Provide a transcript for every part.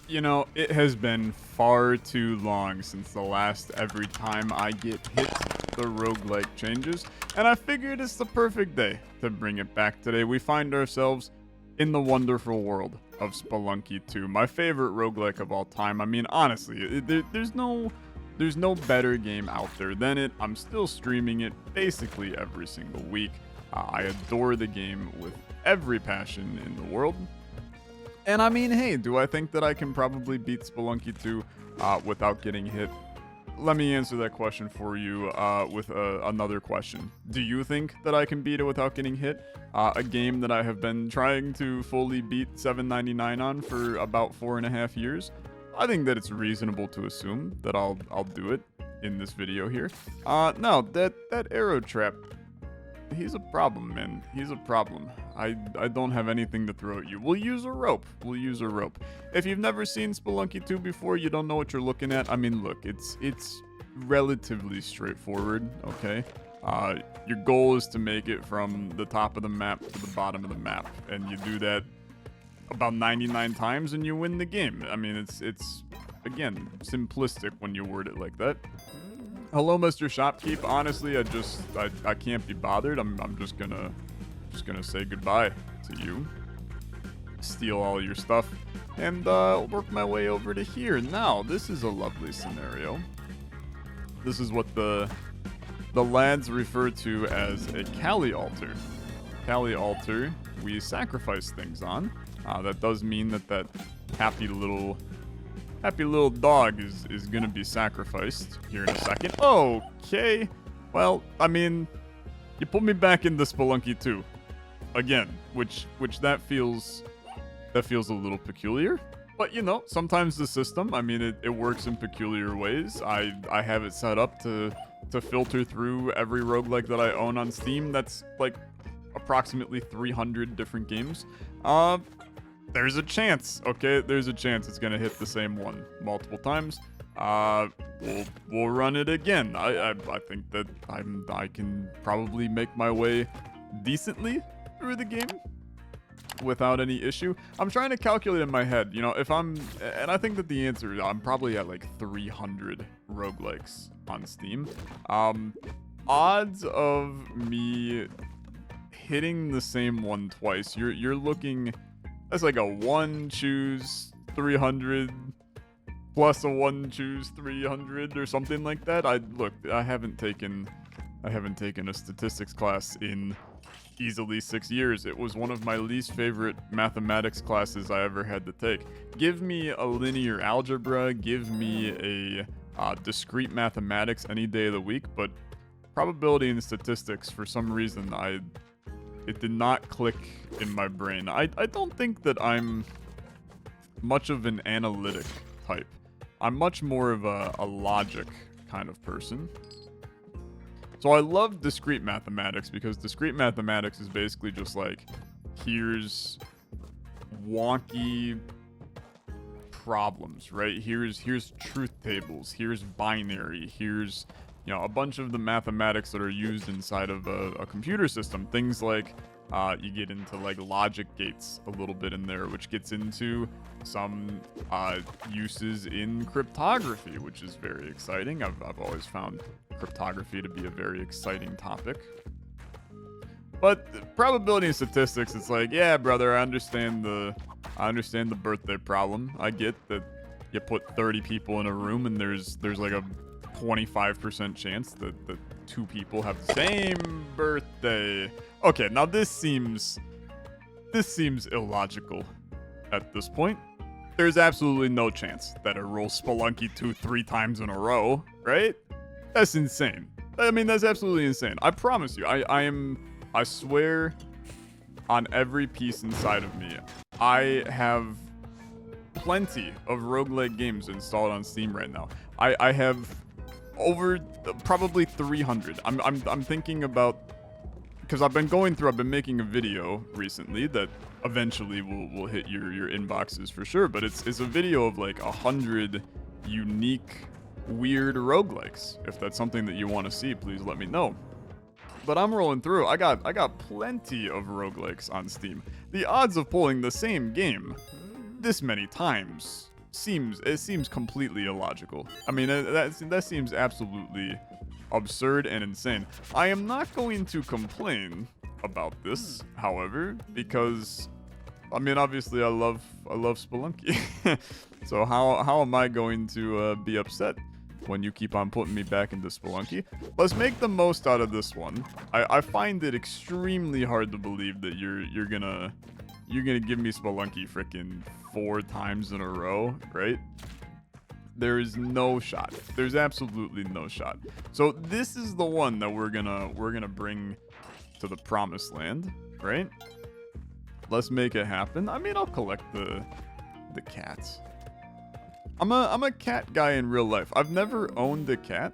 You know, it has been far too long since the last every time I get hit the roguelike changes, and I figured it's the perfect day to bring it back today. We find ourselves in the wonderful world of Spelunky 2, my favorite roguelike of all time. I mean, honestly, there's no better game out there than it. I'm still streaming it basically every single week. I adore the game with every passion in the world. And I mean, hey, do I think that I can probably beat Spelunky 2 without getting hit? Let me answer that question for you with another question. Do you think that I can beat it without getting hit? A game that I have been trying to fully beat 7.99 on for about 4.5 years. I think that it's reasonable to assume that I'll do it in this video here. No, that arrow trap, he's a problem, man. He's a problem. I don't have anything to throw at you. We'll use a rope. We'll use a rope. If you've never seen Spelunky 2 before, you don't know what you're looking at. I mean, look, it's relatively straightforward, okay? Your goal is to make it from the top of the map to the bottom of the map, and you do that about 99 times and you win the game. I mean, it's again, simplistic when you word it like that. Hello, Mr. Shopkeep. Honestly, I can't be bothered. I'm just gonna say goodbye to you, steal all your stuff, and work my way over to here. Now, this is a lovely scenario. This is what the lads refer to as a Kali altar. Kali altar, we sacrifice things on. That does mean that happy little dog is gonna be sacrificed here in a second. Okay, well, I mean, you put me back into Spelunky 2. Again, which that feels a little peculiar, but you know, sometimes the system, I mean, it works in peculiar ways. I have it set up to filter through every roguelike that I own on Steam. That's like approximately 300 different games. There's a chance, okay? There's a chance it's gonna hit the same one multiple times. We'll run it again. I think that I can probably make my way decently through the game without any issue. I'm trying to calculate in my head, you know, and I think that the answer is I'm probably at like 300 roguelikes on Steam. Odds of me hitting the same one twice, you're looking, that's like a 1 choose 300 plus a 1 choose 300 or something like that. I haven't taken a statistics class in easily 6 years. It was one of my least favorite mathematics classes I ever had to take. Give me a linear algebra, give me a discrete mathematics any day of the week, but probability and statistics, for some reason, it did not click in my brain. I don't think that I'm much of an analytic type. I'm much more of a logic kind of person. So I love discrete mathematics because discrete mathematics is basically just like, here's wonky problems, right? Here's truth tables, here's binary, here's, you know, a bunch of the mathematics that are used inside of a computer system. Things like you get into like logic gates a little bit in there, which gets into some uses in cryptography, which is very exciting. I've always found cryptography to be a very exciting topic. But probability and statistics, it's like, yeah, brother, I understand the birthday problem. I get that you put 30 people in a room and there's like a 25% chance that 2 people have the same birthday. Okay, now this seems illogical at this point. There's absolutely no chance that I roll Spelunky 2 3 times in a row, right? That's insane. I mean, that's absolutely insane. I promise you, I swear on every piece inside of me, I have plenty of roguelike games installed on Steam right now. I have over probably 300. I'm thinking about, because I've been making a video recently that eventually will hit your inboxes for sure, but it's a video of like 100 unique weird roguelikes. If that's something that you want to see, please let me know. But I'm rolling through. I got plenty of roguelikes on Steam. The odds of pulling the same game this many times seems completely illogical. I mean, that seems absolutely absurd and insane. I am not going to complain about this, however, because I mean, obviously I love Spelunky. So how am I going to be upset when you keep on putting me back into Spelunky? Let's make the most out of this one. I find it extremely hard to believe that you're gonna give me Spelunky frickin' 4 times in a row, right? There is no shot. There's absolutely no shot. So this is the one that we're gonna bring to the promised land, right? Let's make it happen. I mean, I'll collect the cats. I'm a cat guy in real life. I've never owned a cat,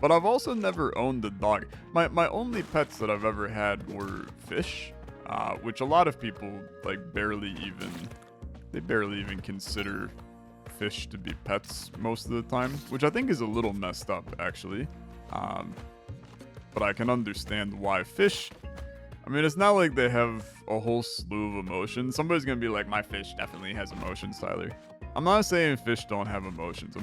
but I've also never owned a dog. My only pets that I've ever had were fish, which a lot of people like barely even consider fish to be pets most of the time, which I think is a little messed up actually. But I can understand why fish. I mean, it's not like they have a whole slew of emotions. Somebody's gonna be like, my fish definitely has emotions, Tyler. I'm not saying fish don't have emotions.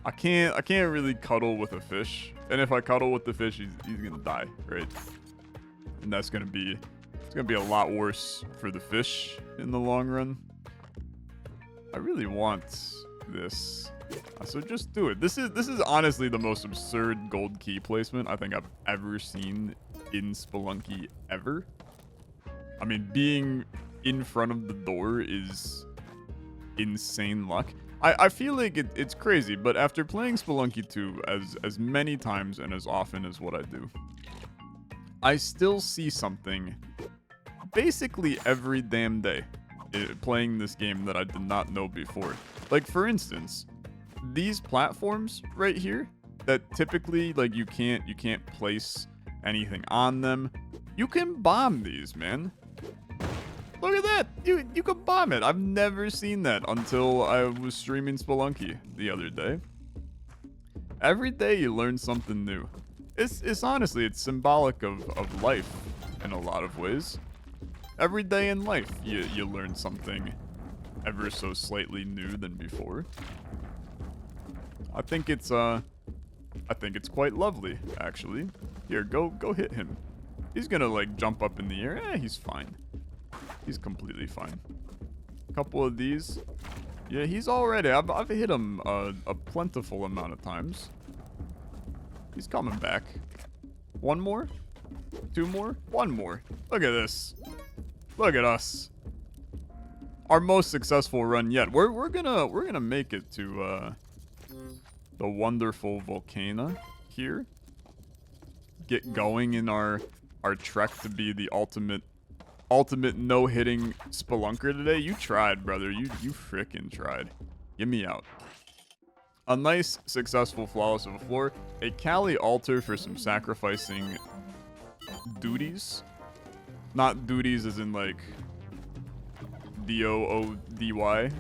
I can't really cuddle with a fish. And if I cuddle with the fish, he's gonna die, right? And it's gonna be a lot worse for the fish in the long run. I really want this. So just do it. This is honestly the most absurd gold key placement I think I've ever seen in Spelunky ever. I mean, being in front of the door is insane luck. I feel like it's crazy, but after playing Spelunky 2 as many times and as often as what I do, I still see something basically every damn day playing this game that I did not know before. Like, for instance, these platforms right here that typically like you can't place anything on them. You can bomb these, man. Look at that. You can bomb it. I've never seen that until I was streaming Spelunky the other day. Every day you learn something new. It's honestly, it's symbolic of life in a lot of ways. Every day in life you learn something ever so slightly new than before. I think it's quite lovely, actually. Here, go hit him. He's gonna like jump up in the air. He's fine. He's completely fine. A couple of these. Yeah, he's already. I've hit him a plentiful amount of times. He's coming back. One more? 2 more? 1 more. Look at this. Look at us. Our most successful run yet. We're gonna make it to the wonderful volcano here. Get going in our trek to be the ultimate no-hitting spelunker today. You tried, brother. You frickin' tried. Get me out. A nice, successful flawless of a floor. A Kali altar for some sacrificing duties. Not duties as in like D-O-O-D-Y,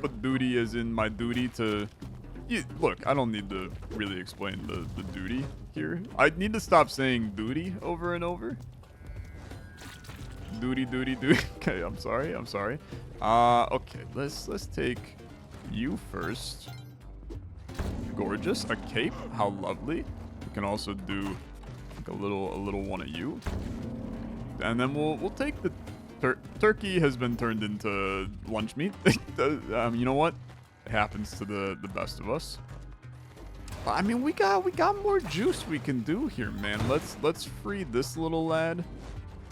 but duty as in my duty to... Look, I don't need to really explain the duty here. I need to stop saying duty over and over. Duty. Okay, I'm sorry. Okay, let's take you first. Gorgeous. A cape. How lovely. We can also do like a little one of you. And then we'll take the turkey has been turned into lunch meat. You know what? It happens to the best of us. I mean, we got more juice we can do here, man. Let's free this little lad.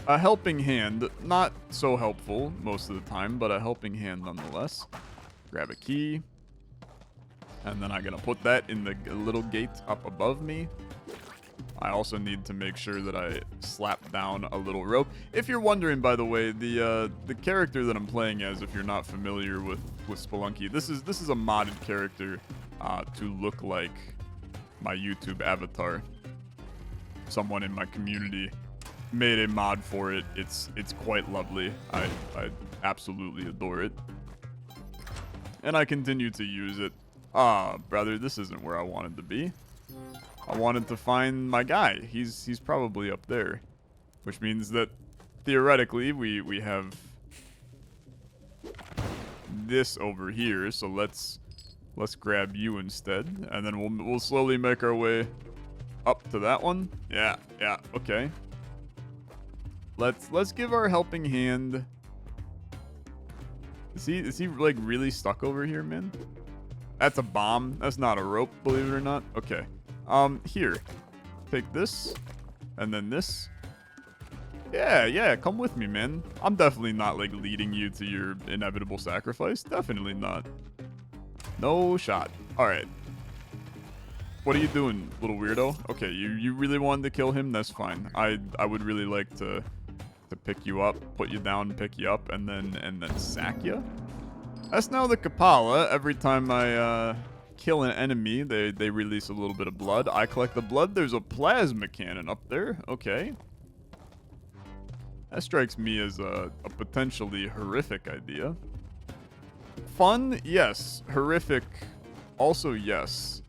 A helping hand, not so helpful most of the time, but a helping hand nonetheless. Grab a key. And then I'm gonna put that in the little gate up above me. I also need to make sure that I slap down a little rope. If you're wondering, by the way, the character that I'm playing as, if you're not familiar with Spelunky, this is a modded character to look like my YouTube avatar. Someone in my community made a mod for it. It's quite lovely. I absolutely adore it. And I continue to use it. Brother, this isn't where I wanted to be. I wanted to find my guy. He's probably up there. Which means that theoretically we have this over here, so let's grab you instead, and then we'll slowly make our way up to that one. Yeah, okay. Let's give our helping hand. Is he like really stuck over here, man? That's a bomb. That's not a rope, believe it or not. Okay. Here. Take this, and then this. Yeah, come with me, man. I'm definitely not, like, leading you to your inevitable sacrifice. Definitely not. No shot. All right. What are you doing, little weirdo? Okay, you really wanted to kill him? That's fine. I would really like to pick you up, put you down, pick you up, and then sack you. That's now the Kapala. Every time I kill an enemy, they release a little bit of blood. I collect the blood. There's a plasma cannon up there. Okay. That strikes me as a potentially horrific idea. Fun? Yes. Horrific? Also yes.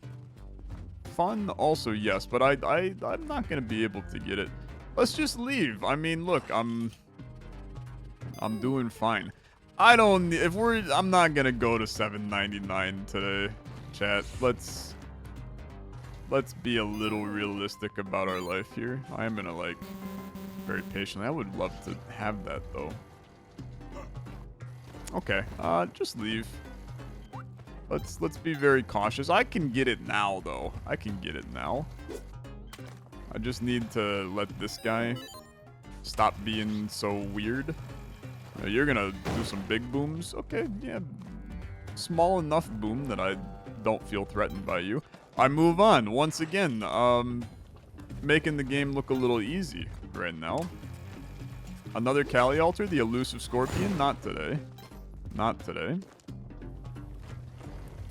Fun? Also yes. But I'm not going to be able to get it. Let's just leave. I mean, look, I'm doing fine. I'm not going to go to 799 today, chat. Let's be a little realistic about our life here. I am going to, like, very patiently. I would love to have that, though. Okay, just leave. Let's be very cautious. I can get it now, though. I can get it now. I just need to let this guy stop being so weird. You're gonna do some big booms. Okay, yeah. Small enough boom that I don't feel threatened by you. I move on. Once again, making the game look a little easy right now. Another Kali altar, the elusive scorpion. Not today. Not today.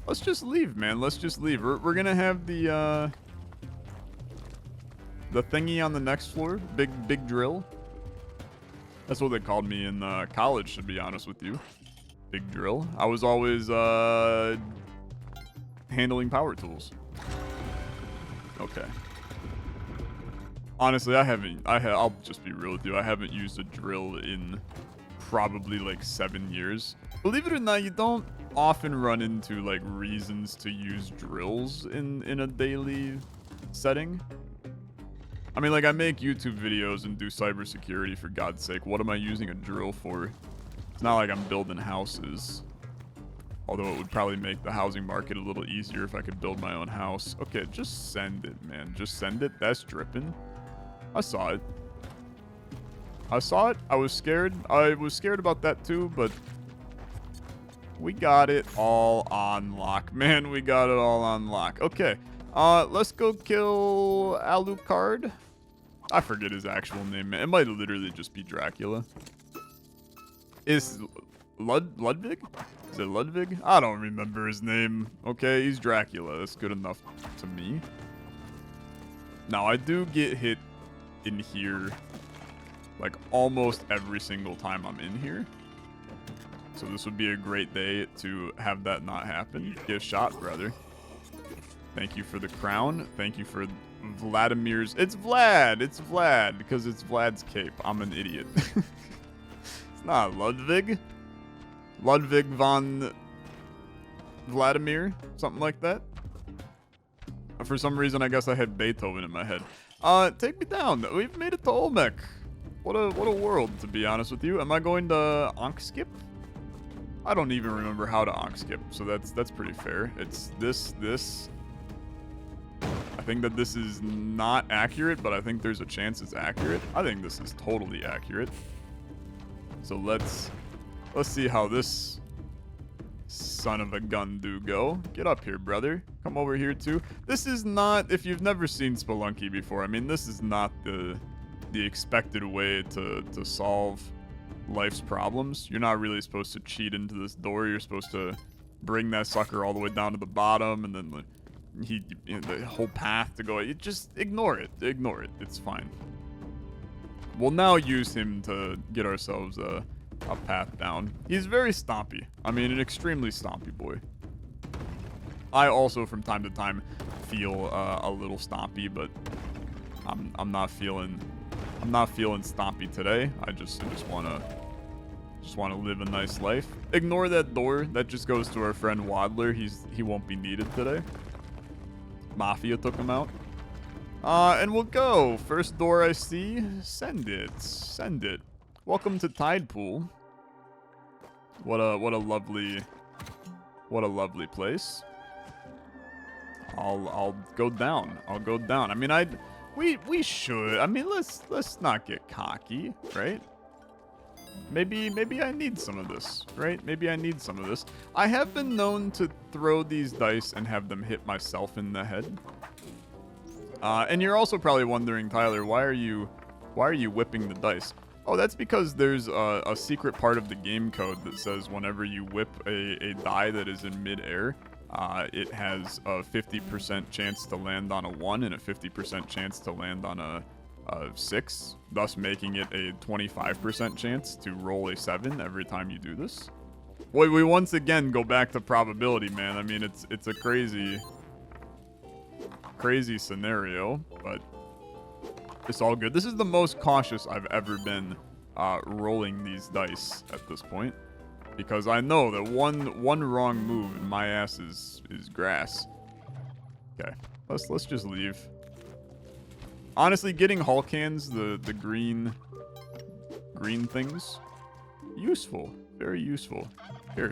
Let's just leave, man. Let's just leave. We're gonna have the thingy on the next floor. Big drill. That's what they called me in college, to be honest with you. Big drill. I was always handling power tools. Okay. Honestly, I'll just be real with you. I haven't used a drill in probably like 7 years. Believe it or not, you don't often run into like reasons to use drills in a daily setting. I mean, like, I make YouTube videos and do cybersecurity, for God's sake. What am I using a drill for? It's not like I'm building houses. Although it would probably make the housing market a little easier if I could build my own house. Okay, just send it, man. Just send it. That's dripping. I saw it. I saw it. I was scared. I was scared about that too, but we got it all on lock. Man, we got it all on lock. Okay. Let's go kill Alucard. I forget his actual name, man. It might literally just be Dracula. Is Ludwig? Is it Ludwig? I don't remember his name. Okay, he's Dracula. That's good enough to me. Now, I do get hit in here like almost every single time I'm in here. So this would be a great day to have that not happen. Get shot, brother. Thank you for the crown. Thank you for Vladimir's. It's Vlad. It's Vlad because it's Vlad's cape. I'm an idiot. It's not Ludwig. Ludwig von Vladimir. Something like that. For some reason, I guess I had Beethoven in my head. Take me down. We've made it to Olmec. What a world, to be honest with you. Am I going to Ankh skip? I don't even remember how to Ankh skip, so that's pretty fair. It's this. I think that this is not accurate, but I think there's a chance it's accurate. I think this is totally accurate. So let's see how this son of a gun do go. Get up here, brother. Come over here too. This is not, if you've never seen Spelunky before, I mean, this is not the expected way to solve life's problems. You're not really supposed to cheat into this door. You're supposed to bring that sucker all the way down to the bottom, and then the whole path to go. You just ignore it. Ignore it. It's fine. We'll now use him to get ourselves a path down. He's very stompy. I mean, an extremely stompy boy. I also, from time to time, feel a little stompy, but I'm not feeling stompy today. I just want to Just want to live a nice life. Ignore that door. That just goes to our friend Waddler. He won't be needed today. Mafia took him out. And we'll go. First door I see. Send it. Send it. Welcome to Tide Pool. What a lovely place. I'll go down. I'll go down. I mean, we should. I mean, let's not get cocky, right? Maybe I need some of this, right? Maybe I need some of this. I have been known to throw these dice and have them hit myself in the head. And you're also probably wondering, Tyler, why are you whipping the dice? Oh, that's because there's a secret part of the game code that says whenever you whip a die that is in midair, it has a 50% chance to land on a 1 and a 50% chance to land on a 6, thus making it a 25% chance to roll a 7 every time you do this. Boy, we once again go back to probability, man. I mean, it's a crazy scenario, but it's all good. This is the most cautious I've ever been rolling these dice at this point, because I know that one wrong move and my ass is grass. Okay, let's just leave. Honestly, getting Hulk hands, the green things, useful, very useful. Here,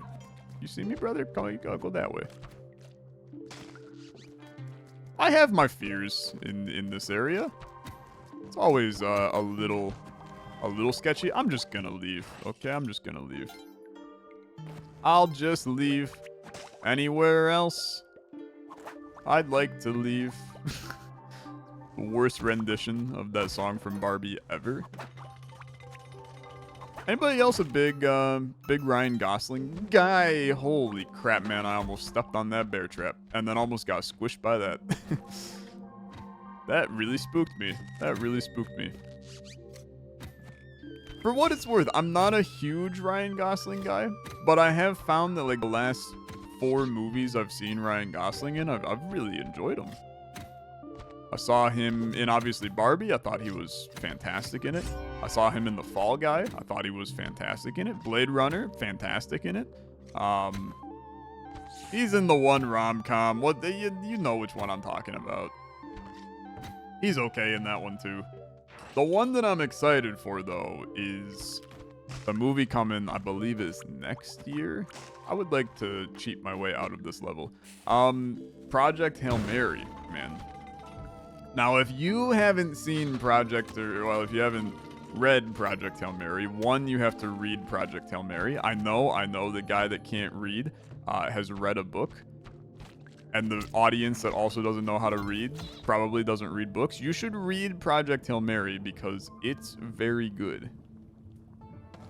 you see me, brother? Come, go that way. I have my fears in this area. It's always a little sketchy. I'm just gonna leave. Okay, I'm just gonna leave. I'll just leave. Anywhere else? I'd like to leave. The worst rendition of that song from Barbie ever. Anybody else a big Ryan Gosling guy? Holy crap, man! I almost stepped on that bear trap and then almost got squished by that. That really spooked me. That really spooked me. For what it's worth, I'm not a huge Ryan Gosling guy, but I have found that like the last 4 movies I've seen Ryan Gosling in, I've really enjoyed them. I saw him in, obviously, Barbie. I thought he was fantastic in it. I saw him in The Fall Guy. I thought he was fantastic in it. Blade Runner, fantastic in it. He's in the one rom-com. What you know which one I'm talking about. He's okay in that one, too. The one that I'm excited for, though, is the movie coming, I believe, is next year. I would like to cheat my way out of this level. Project Hail Mary, man. Now, if you haven't seen if you haven't read Project Hail Mary, one, you have to read Project Hail Mary. I know the guy that can't read has read a book. And the audience that also doesn't know how to read probably doesn't read books. You should read Project Hail Mary because it's very good.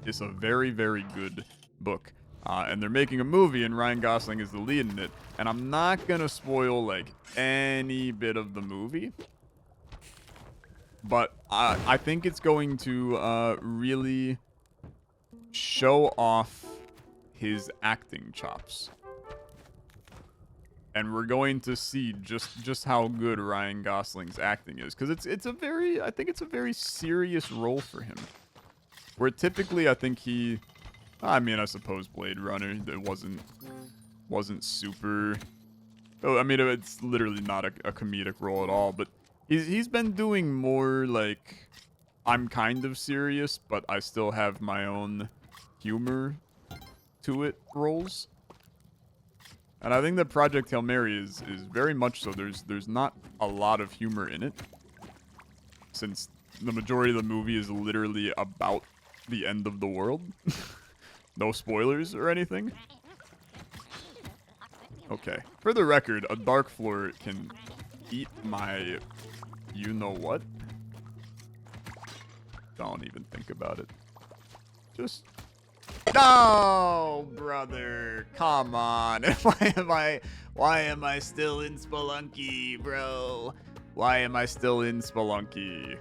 It's a very, very good book. And they're making a movie and Ryan Gosling is the lead in it. And I'm not going to spoil like any bit of the movie. But I think it's going to really show off his acting chops. And we're going to see just how good Ryan Gosling's acting is, because I think it's a very serious role for him. Where typically I think I suppose Blade Runner, it wasn't super. Oh, I mean, it's literally not a comedic role at all. But he's been doing more like I'm kind of serious, but I still have my own humor to it roles. And I think that Project Hail Mary is very much so. There's not a lot of humor in it, since the majority of the movie is literally about the end of the world. No spoilers or anything. Okay. For the record, a dark floor can eat my you-know-what. Don't even think about it. Just... No, brother. Come on. Why am I still in Spelunky, bro? Why am I still in Spelunky?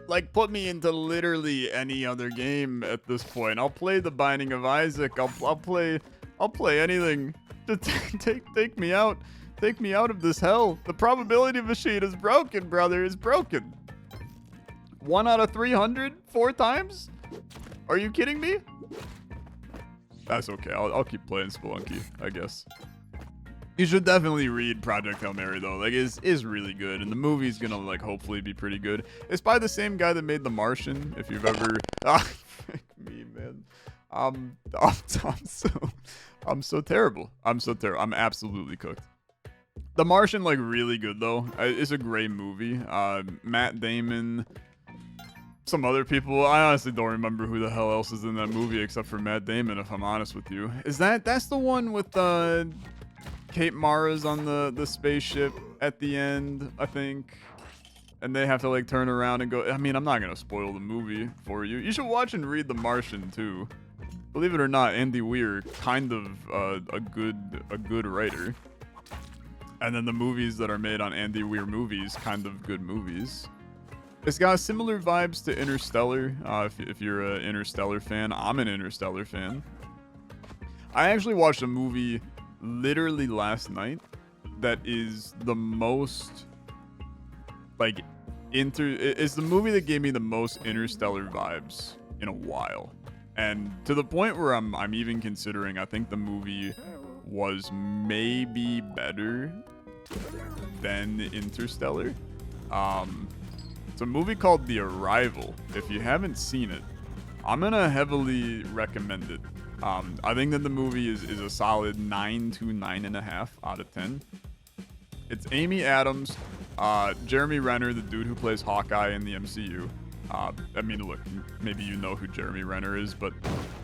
Like, put me into literally any other game at this point. I'll play The Binding of Isaac. I'll play anything. Just take me out. Take me out of this hell. The probability machine is broken, brother. It's broken. 1 out of 300? 4 times? Are you kidding me? That's okay. I'll keep playing Spelunky, I guess. You should definitely read Project Hail Mary though. Like, is really good, and the movie's gonna like hopefully be pretty good. It's by the same guy that made The Martian. If you've ever, frick me, man. I'm so terrible. I'm so terrible. I'm absolutely cooked. The Martian, like, really good though. It's a great movie. Matt Damon. Some other people. I honestly don't remember who the hell else is in that movie except for Matt Damon, if I'm honest with you. That's the one with Kate Mara's on the spaceship at the end, I think. And they have to like turn around and go. I mean, I'm not gonna spoil the movie for you. You should watch and read The Martian too. Believe it or not, Andy Weir kind of a good writer. And then the movies that are made on Andy Weir movies, kind of good movies. It's got similar vibes to Interstellar. If you're an Interstellar fan, I'm an Interstellar fan. I actually watched a movie literally last night that is the most like it's the movie that gave me the most Interstellar vibes in a while, and to the point where I'm even considering I think the movie was maybe better than Interstellar. It's a movie called The Arrival. If you haven't seen it, I'm gonna heavily recommend it. I think that the movie is a solid 9 to 9.5 out of 10. It's Amy Adams, Jeremy Renner, the dude who plays Hawkeye in the MCU. I mean, look, maybe you know who Jeremy Renner is, but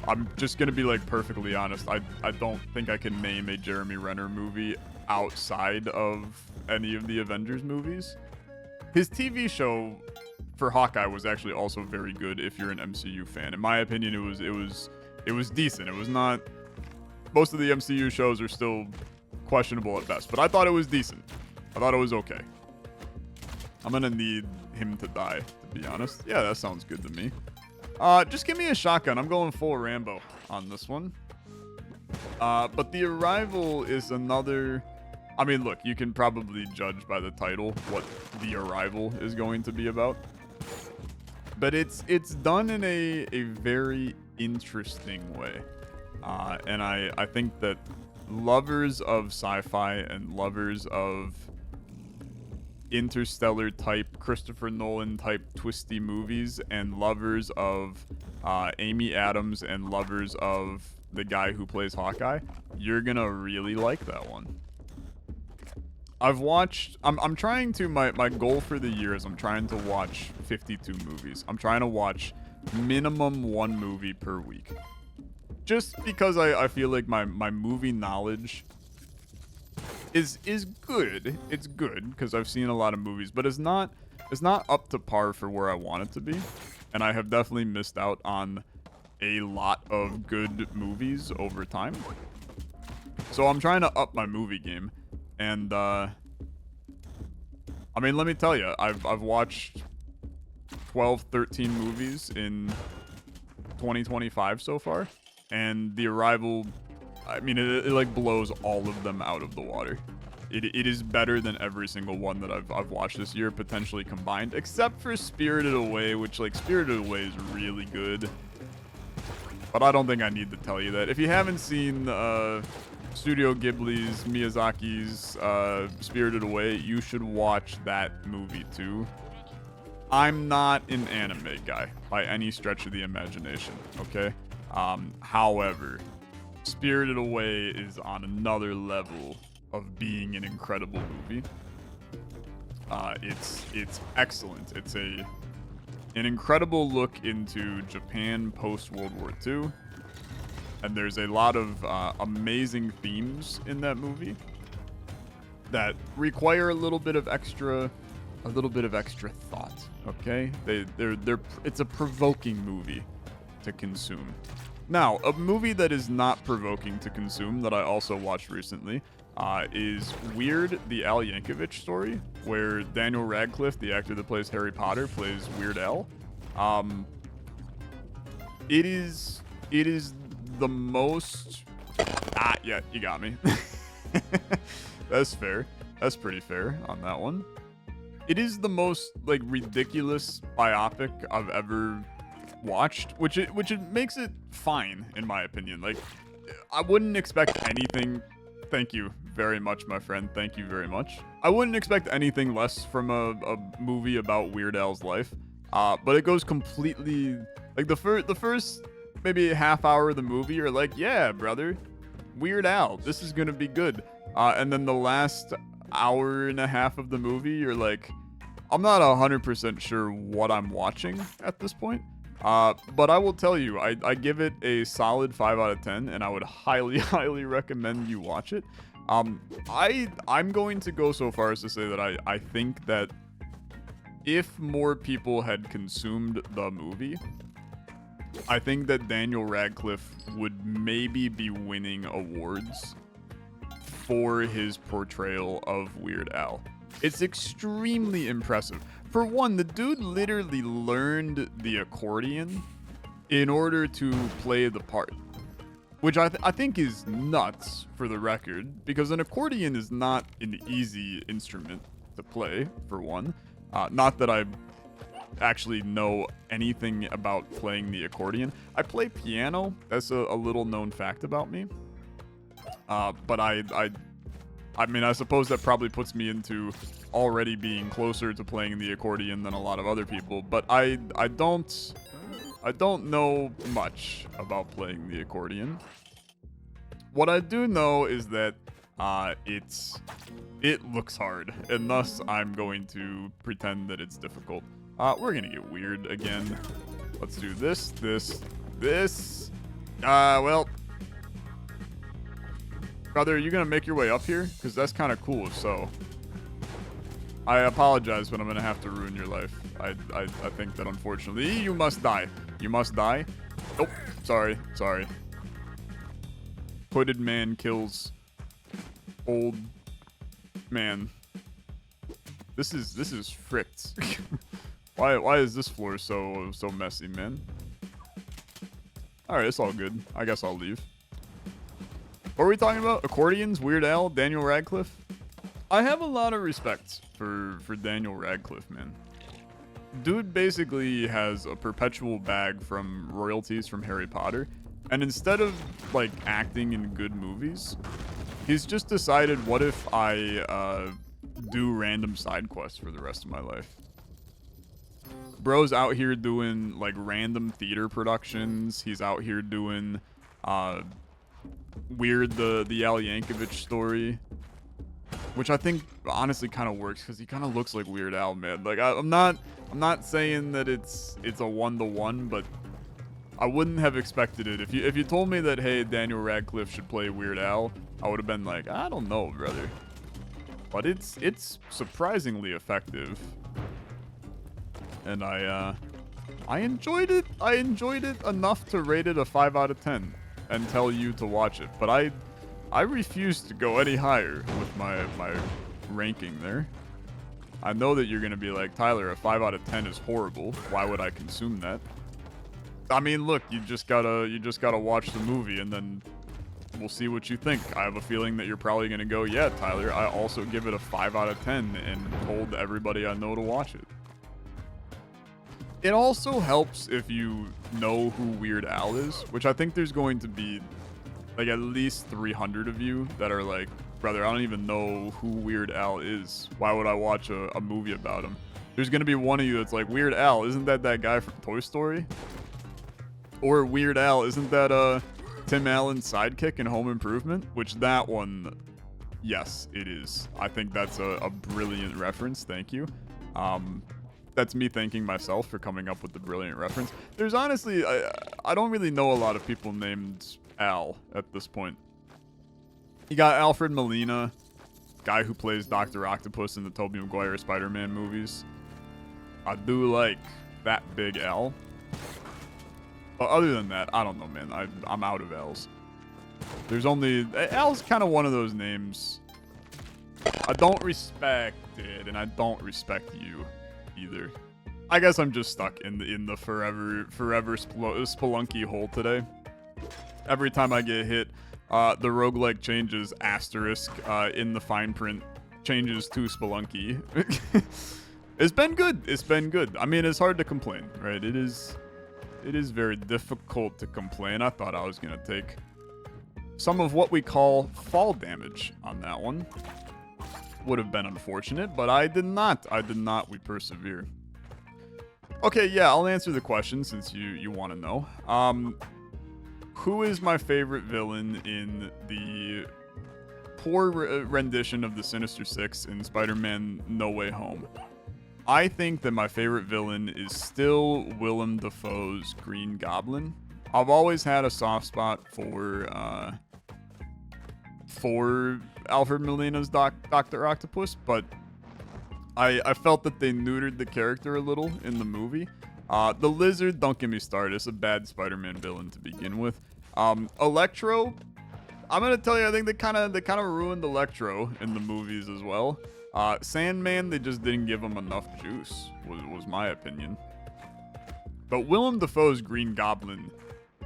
I'm just gonna be like perfectly honest. I don't think I can name a Jeremy Renner movie outside of any of the Avengers movies. His TV show for Hawkeye was actually also very good if you're an MCU fan. In my opinion, it was decent. It was not. Most of the MCU shows are still questionable at best, but I thought it was decent. I thought it was okay. I'm gonna need him to die, to be honest. Yeah, that sounds good to me. Just give me a shotgun. I'm going full Rambo on this one. But The Arrival is another. I mean, look, you can probably judge by the title what The Arrival is going to be about. But it's done in a very interesting way. And I think that lovers of sci-fi and lovers of Interstellar type, Christopher Nolan type twisty movies, and lovers of Amy Adams and lovers of the guy who plays Hawkeye, you're gonna really like that one. I'm trying to, my goal for the year is I'm trying to watch 52 movies. I'm trying to watch minimum one movie per week. Just because I feel like my movie knowledge is good. It's good because I've seen a lot of movies, but it's not up to par for where I want it to be. And I have definitely missed out on a lot of good movies over time. So I'm trying to up my movie game. And I mean, let me tell you, I've watched 12, 13 movies in 2025 so far, and The Arrival, I mean, it like blows all of them out of the water. It is better than every single one that I've watched this year, potentially combined, except for Spirited Away, which, like, Spirited Away is really good. But I don't think I need to tell you that. If you haven't seen Studio Ghibli's, Miyazaki's Spirited Away, you should watch that movie too. I'm not an anime guy by any stretch of the imagination, okay? However, Spirited Away is on another level of being an incredible movie. It's excellent. It's an incredible look into Japan post-World War II. And there's a lot of amazing themes in that movie that require a little bit of extra thought. Okay, it's a provoking movie to consume. Now, a movie that is not provoking to consume that I also watched recently is Weird: The Al Yankovic Story, where Daniel Radcliffe, the actor that plays Harry Potter, plays Weird Al. It is the most yeah, you got me. That's fair. That's pretty fair on that one. It is the most like ridiculous biopic I've ever watched, which it makes it fine in my opinion. Like, I wouldn't expect anything. Thank you very much, my friend. Thank you very much. I wouldn't expect anything less from a movie about Weird Al's life. But it goes completely like the first maybe half hour of the movie. You're like, yeah, brother, Weird Al, this is gonna be good. And then the last hour and a half of the movie, you're like, I'm not 100% sure what I'm watching at this point. But I will tell you, I give it a solid 5 out of 10, and I would highly, highly recommend you watch it. I'm going to go so far as to say that I think that if more people had consumed the movie, I think that Daniel Radcliffe would maybe be winning awards for his portrayal of Weird Al. It's extremely impressive. For one, the dude literally learned the accordion in order to play the part, which I think is nuts for the record, because an accordion is not an easy instrument to play, for one. Not that I actually know anything about playing the accordion. I play piano. That's a little known fact about me. But I mean, I suppose that probably puts me into already being closer to playing the accordion than a lot of other people. But I don't know much about playing the accordion. What I do know is that it looks hard, and thus I'm going to pretend that it's difficult. We're gonna get weird again. Let's do this. Well, brother, are you gonna make your way up here? Because that's kind of cool if so. I apologize, but I'm gonna have to ruin your life. I think that unfortunately you must die. You must die. Oh, sorry. Hooded man kills old man. This is fricked. Why is this floor so messy, man? All right, it's all good. I guess I'll leave. What are we talking about? Accordions, Weird Al, Daniel Radcliffe? I have a lot of respect for Daniel Radcliffe, man. Dude basically has a perpetual bag from royalties from Harry Potter, and instead of like acting in good movies, he's just decided, what if I do random side quests for the rest of my life? Bro's out here doing like random theater productions. He's out here doing Weird the Al Yankovic story, which I think honestly kind of works because he kind of looks like Weird Al, man. Like I'm not saying that it's a 1-to-1, but I wouldn't have expected it. If you told me that, hey, Daniel Radcliffe should play Weird Al, I would have been like, I don't know, brother. But it's surprisingly effective, and I enjoyed it. I enjoyed it enough to rate it a 5 out of 10 and tell you to watch it. But I refuse to go any higher with my ranking there. I know that you're gonna be like, Tyler, a 5 out of 10 is horrible. Why would I consume that? I mean, look, you just gotta watch the movie, and then we'll see what you think. I have a feeling that you're probably gonna go, yeah, Tyler, I also give it a 5 out of 10 and told everybody I know to watch it. It also helps if you know who Weird Al is, which I think there's going to be like at least 300 of you that are like, brother, I don't even know who Weird Al is. Why would I watch a movie about him? There's going to be one of you that's like, Weird Al, isn't that guy from Toy Story? Or Weird Al, isn't that Tim Allen's sidekick in Home Improvement? Which that one, yes, it is. I think that's a brilliant reference. Thank you. That's me thanking myself for coming up with the brilliant reference. There's honestly, I don't really know a lot of people named Al at this point. You got Alfred Molina, guy who plays Dr. Octopus in the Tobey Maguire Spider-Man movies. I do like that big Al. But other than that, I don't know, man. I'm out of L's. There's only... Al's kind of one of those names. I don't respect it, and I don't respect you either. I guess I'm just stuck in the forever Spelunky hole today. Every time I get hit, the roguelike changes asterisk in the fine print changes to Spelunky. It's been good. It's been good. I mean, it's hard to complain, right? It is very difficult to complain. I thought I was gonna take some of what we call fall damage on that one. Would have been unfortunate, but I did not. We persevere. Okay, yeah, I'll answer the question since you want to know. Who is my favorite villain in the poor rendition of the Sinister Six in Spider-Man No Way Home? I think that my favorite villain is still Willem Dafoe's Green Goblin. I've always had a soft spot for Alfred Molina's Dr. Octopus, but I felt that they neutered the character a little in the movie. The Lizard, don't get me started. It's a bad Spider-Man villain to begin with. Electro, I'm gonna tell you, I think they kind of ruined Electro in the movies as well. Sandman, they just didn't give him enough juice, was my opinion. But Willem Dafoe's Green Goblin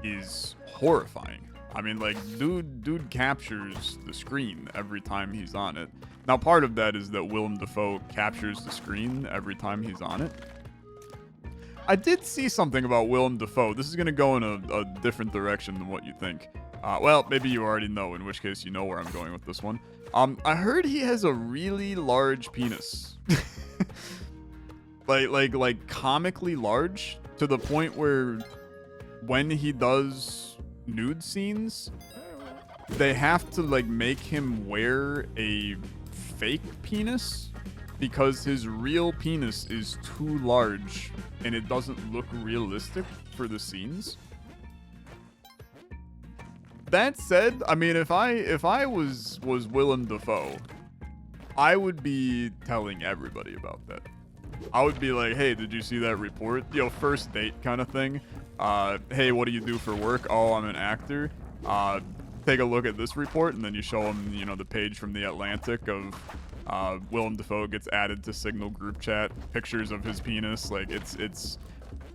is horrifying. I mean, like, dude captures the screen every time he's on it. Now, part of that is that Willem Dafoe captures the screen every time he's on it. I did see something about Willem Dafoe. This is going to go in a different direction than what you think. Well, maybe you already know, in which case you know where I'm going with this one. I heard he has a really large penis. like comically large, to the point where when he does nude scenes, they have to like make him wear a fake penis because his real penis is too large and it doesn't look realistic for the scenes. That said, I mean, if I was Willem Dafoe, I would be telling everybody about that. I would be like, hey, did you see that report? You know, first date kind of thing. Hey, what do you do for work? Oh, I'm an actor. Take a look at this report, and then you show them, you know, the page from the Atlantic of Willem Dafoe gets added to Signal group chat, pictures of his penis. Like, it's.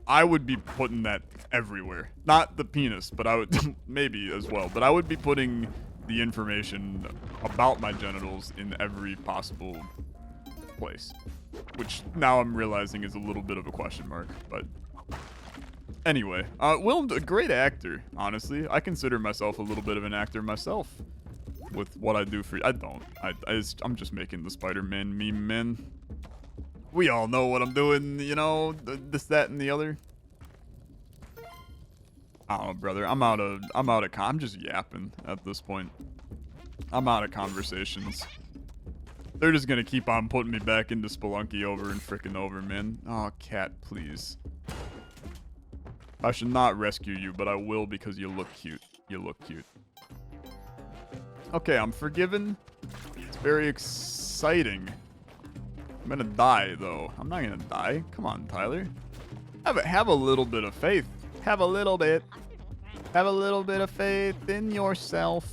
I would be putting that everywhere. Not the penis, but I would maybe as well. But I would be putting the information about my genitals in every possible place, which now I'm realizing is a little bit of a question mark. But anyway, Willem, a great actor. Honestly, I consider myself a little bit of an actor myself. With what I do for, I don't. I'm just making the Spider-Man meme, man. We all know what I'm doing, you know, this, that, and the other. I don't know, brother. I'm just yapping at this point. I'm out of conversations. They're just gonna keep on putting me back into Spelunky over and frickin' over, man. Oh, cat, please. I should not rescue you, but I will because you look cute. You look cute. Okay, I'm forgiven. It's very exciting. I'm gonna die, though. I'm not gonna die. Come on, Tyler. Have a little bit of faith. Have a little bit. Have a little bit of faith in yourself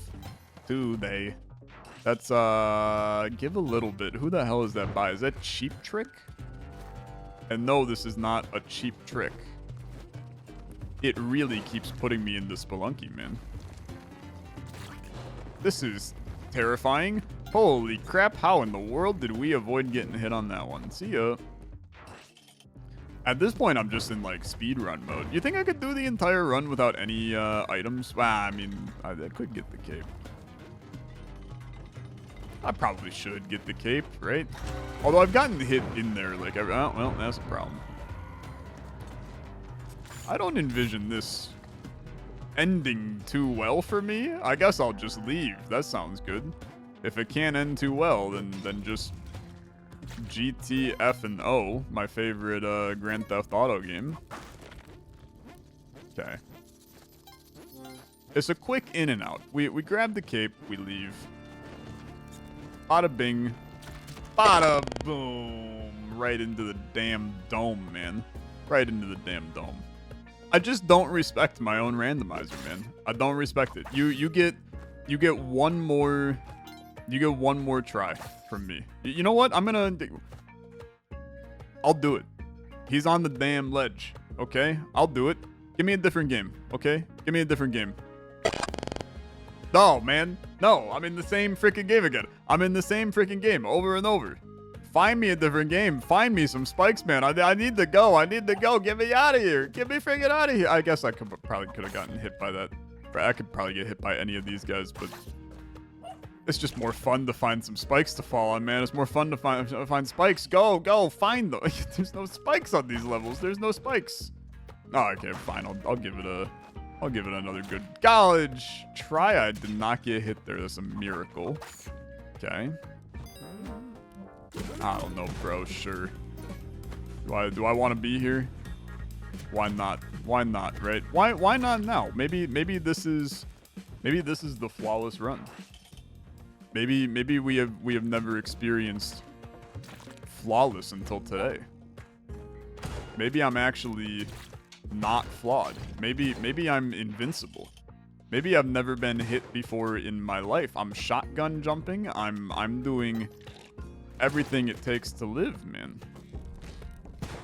today. That's, give a little bit. Who the hell is that by? Is that Cheap Trick? And no, this is not a cheap trick. It really keeps putting me into Spelunky, man. This is terrifying. Holy crap, how in the world did we avoid getting hit on that one? See ya. At this point, I'm just in, like, speedrun mode. You think I could do the entire run without any, items? Well, I mean, I could get the cape. I probably should get the cape, right? Although I've gotten hit in there, like, oh, well, that's a problem. I don't envision this ending too well for me. I guess I'll just leave. That sounds good. If it can't end too well, then just GTF and O, my favorite Grand Theft Auto game. Okay. It's a quick in and out. We grab the cape, we leave. Bada bing. Bada boom. Right into the damn dome, man. Right into the damn dome. I just don't respect my own randomizer, man. I don't respect it. You get one more try from me. You know what? I'll do it. He's on the damn ledge. Okay? I'll do it. Give me a different game. Okay? Give me a different game. No, man. No, I'm in the same freaking game again. I'm in the same freaking game over and over. Find me a different game. Find me some spikes, man. I need to go. I need to go. Get me out of here. Get me freaking out of here. I guess I probably could have gotten hit by that I could probably get hit by any of these guys, but it's just more fun to find some spikes to fall on, man. It's more fun to find spikes. Go, find them. There's no spikes on these levels. There's no spikes. Oh, okay, fine. I'll give it another good college try. I did not get hit there. That's a miracle. Okay. I don't know, bro. Sure. Do I want to be here? Why not? Why not? Right? Why not now? Maybe this is the flawless run. Maybe we have never experienced flawless until today. Maybe I'm actually not flawed. Maybe I'm invincible. Maybe I've never been hit before in my life. I'm shotgun jumping. I'm doing everything it takes to live, man.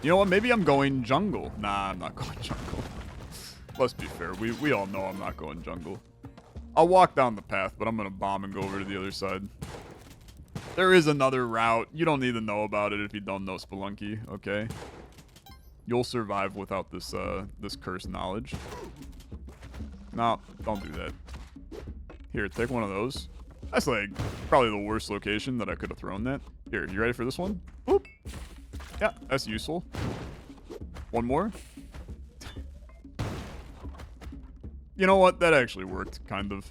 You know what? Maybe I'm going jungle. Nah, I'm not going jungle. Let's be fair. We all know I'm not going jungle. I'll walk down the path, but I'm going to bomb and go over to the other side. There is another route. You don't need to know about it if you don't know Spelunky, okay? You'll survive without this this cursed knowledge. No, don't do that. Here, take one of those. That's like probably the worst location that I could have thrown that. Here, you ready for this one? Boop. Yeah, that's useful. One more. You know what? That actually worked, kind of.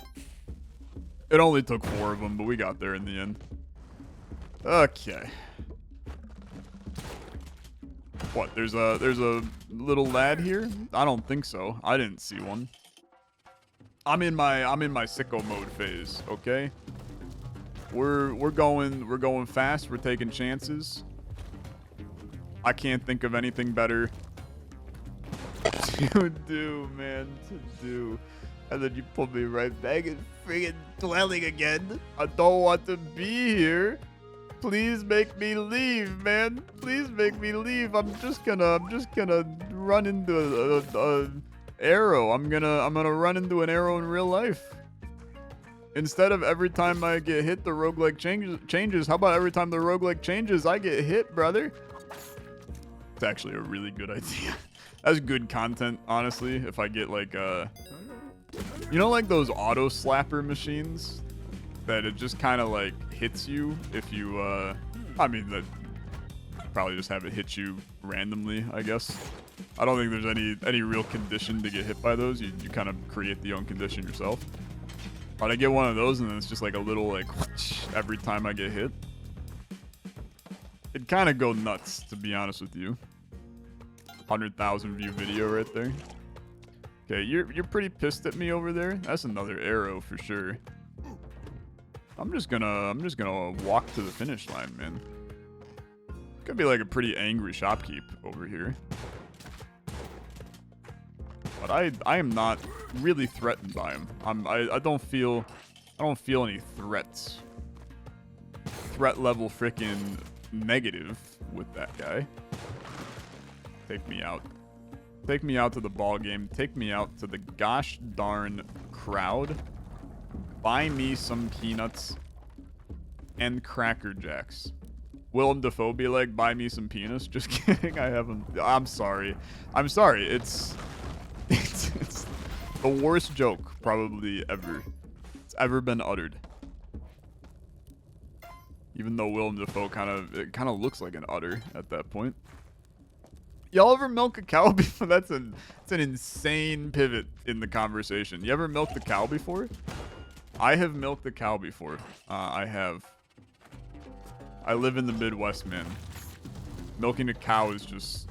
It only took 4 of them, but we got there in the end. Okay. What? There's a little lad here? I don't think so. I didn't see one. I'm in my sicko mode phase, okay? We're going fast. We're taking chances. I can't think of anything better to do, man, to do. And then you put me right back in friggin' dwelling again. I don't want to be here. Please make me leave, man. Please make me leave. I'm just gonna run into a arrow. I'm gonna run into an arrow in real life. Instead of every time I get hit, the roguelike changes. How about every time the roguelike changes, I get hit, brother? It's actually a really good idea. That's good content, honestly. If I get like you know, like those auto slapper machines that it just kind of like hits you if you I mean, that probably just have it hit you randomly, I guess. I don't think there's any real condition to get hit by those. You kind of create the own condition yourself. But I get one of those and then it's just like a little like every time I get hit. It'd kind of go nuts, to be honest with you. 100,000 view video right there. Okay, you're pretty pissed at me over there. That's another arrow for sure. I'm just gonna walk to the finish line, man. Could be like a pretty angry shopkeep over here. But I am not really threatened by him. I don't feel any threats. Threat level freaking negative with that guy. Take me out. Take me out to the ball game. Take me out to the gosh darn crowd. Buy me some peanuts and Cracker Jacks. Willem Dafoe be like, buy me some peanuts? Just kidding. I haven't. I'm sorry. I'm sorry. It's the worst joke probably ever. It's ever been uttered. Even though Willem Dafoe kind of looks like an udder at that point. Y'all ever milk a cow before? That's an insane pivot in the conversation. You ever milked a cow before? I have milked a cow before. I have. I live in the Midwest, man. Milking a cow is just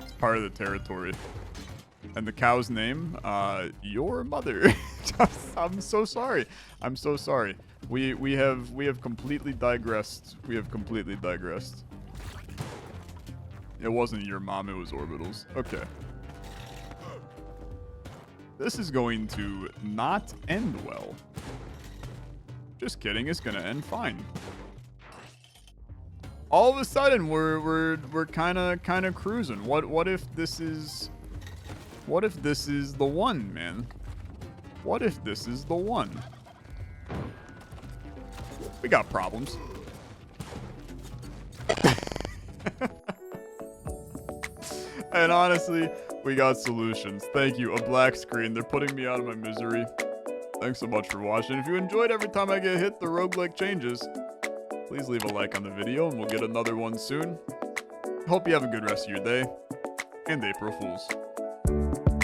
it's part of the territory. And the cow's name, your mother. I'm so sorry. I'm so sorry. We have completely digressed. We have completely digressed. It wasn't your mom, it was Orbitals. Okay. This is going to not end well. Just kidding, it's gonna end fine. All of a sudden, we're kind of cruising. What if this is the one, man? What if this is the one? We got problems. And honestly, We got solutions. Thank you. A black screen. They're putting me out of my misery. Thanks so much for watching. If you enjoyed every time I get hit the roguelike changes, please leave a like on the video and we'll get another one soon. Hope you have a good rest of your day, and April Fools.